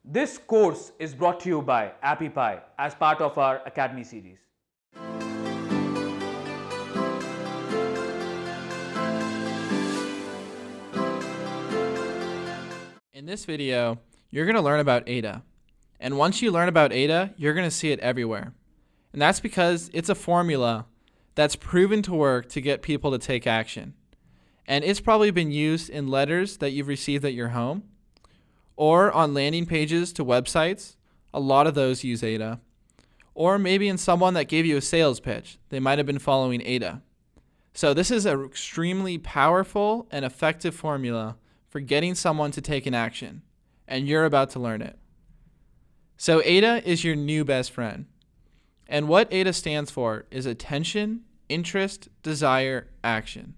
This course is brought to you by Appy Pie as part of our Academy series. In this video, you're going to learn about AIDA. And once you learn about AIDA, you're going to see it everywhere. And that's because it's a formula that's proven to work to get people to take action. And it's probably been used in letters that you've received at your home or on landing pages to websites. A lot of those use AIDA. Or maybe in someone that gave you a sales pitch. They might have been following AIDA. So this is an extremely powerful and effective formula for getting someone to take an action. And you're about to learn it. So AIDA is your new best friend. And what AIDA stands for is attention, interest, desire, action.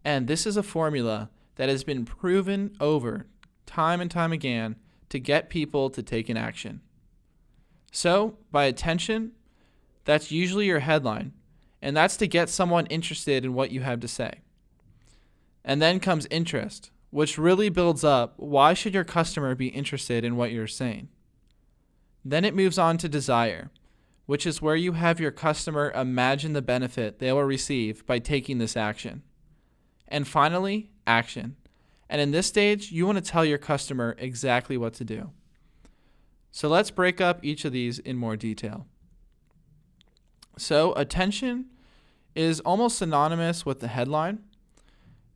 And this is a formula that has been proven over time and time again to get people to take an action. So by attention, that's usually your headline. And that's to get someone interested in what you have to say. And then comes interest, which really builds up why should your customer be interested in what you're saying. Then it moves on to desire, which is where you have your customer imagine the benefit they will receive by taking this action. And finally, action. And in this stage, you want to tell your customer exactly what to do. So let's break up each of these in more detail. So attention is almost synonymous with the headline.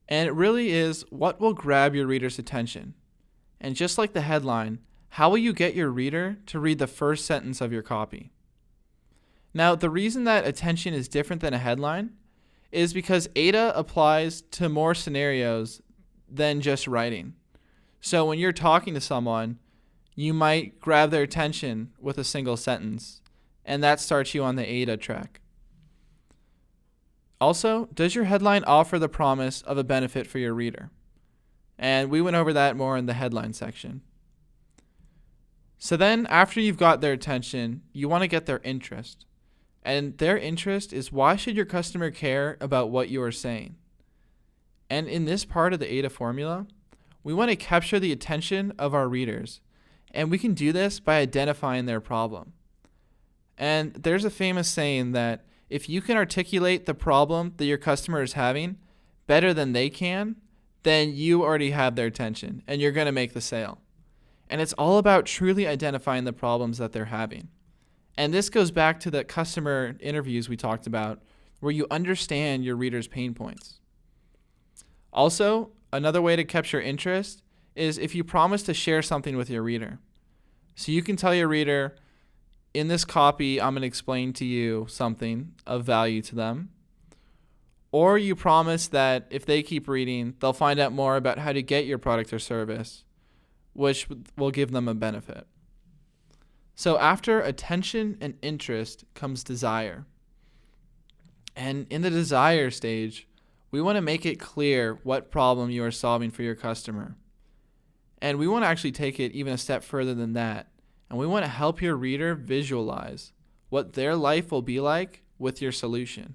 And it really is what will grab your reader's attention. And just like the headline, how will you get your reader to read the first sentence of your copy? Now, the reason that attention is different than a headline is because AIDA applies to more scenarios than just writing. So when you're talking to someone, you might grab their attention with a single sentence, and that starts you on the AIDA track. Also, does your headline offer the promise of a benefit for your reader? And we went over that more in the headline section. So then, after you've got their attention, you want to get their interest. And their interest is why should your customer care about what you are saying? And in this part of the AIDA formula, we want to capture the attention of our readers. And we can do this by identifying their problem. And there's a famous saying that if you can articulate the problem that your customer is having better than they can, then you already have their attention and you're going to make the sale. And it's all about truly identifying the problems that they're having. And this goes back to the customer interviews we talked about, where you understand your reader's pain points. Also, another way to capture interest is if you promise to share something with your reader. So you can tell your reader, in this copy, I'm going to explain to you something of value to them. Or you promise that if they keep reading, they'll find out more about how to get your product or service, which will give them a benefit. So after attention and interest comes desire. And in the desire stage, we want to make it clear what problem you are solving for your customer. And we want to actually take it even a step further than that. And we want to help your reader visualize what their life will be like with your solution.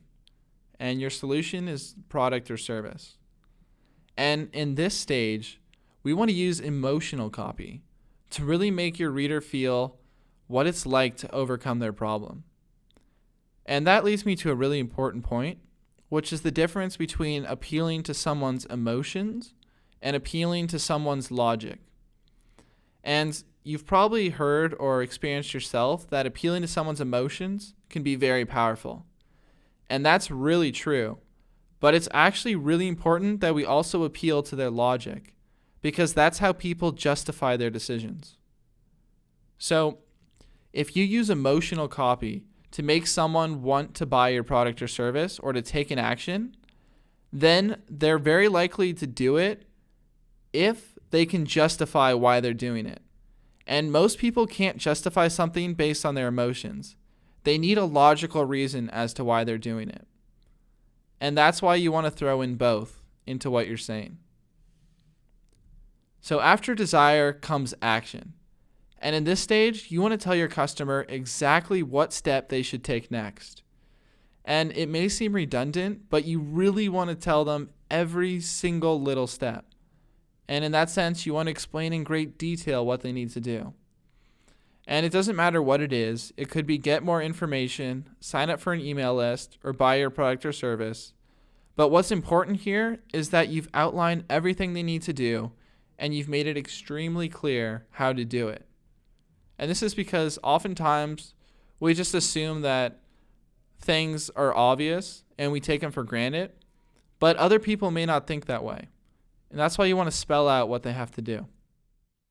And your solution is product or service. And in this stage, we want to use emotional copy to really make your reader feel what it's like to overcome their problem. And that leads me to a really important point, which is the difference between appealing to someone's emotions and appealing to someone's logic. And you've probably heard or experienced yourself that appealing to someone's emotions can be very powerful. And that's really true. But it's actually really important that we also appeal to their logic, because that's how people justify their decisions. So, if you use emotional copy to make someone want to buy your product or service or to take an action, then they're very likely to do it if they can justify why they're doing it. And most people can't justify something based on their emotions. They need a logical reason as to why they're doing it. And that's why you want to throw in both into what you're saying. So after desire comes action. And in this stage, you want to tell your customer exactly what step they should take next. And it may seem redundant, but you really want to tell them every single little step. And in that sense, you want to explain in great detail what they need to do. And it doesn't matter what it is. It could be get more information, sign up for an email list, or buy your product or service. But what's important here is that you've outlined everything they need to do, and you've made it extremely clear how to do it. And this is because oftentimes we just assume that things are obvious and we take them for granted, but other people may not think that way. And that's why you want to spell out what they have to do.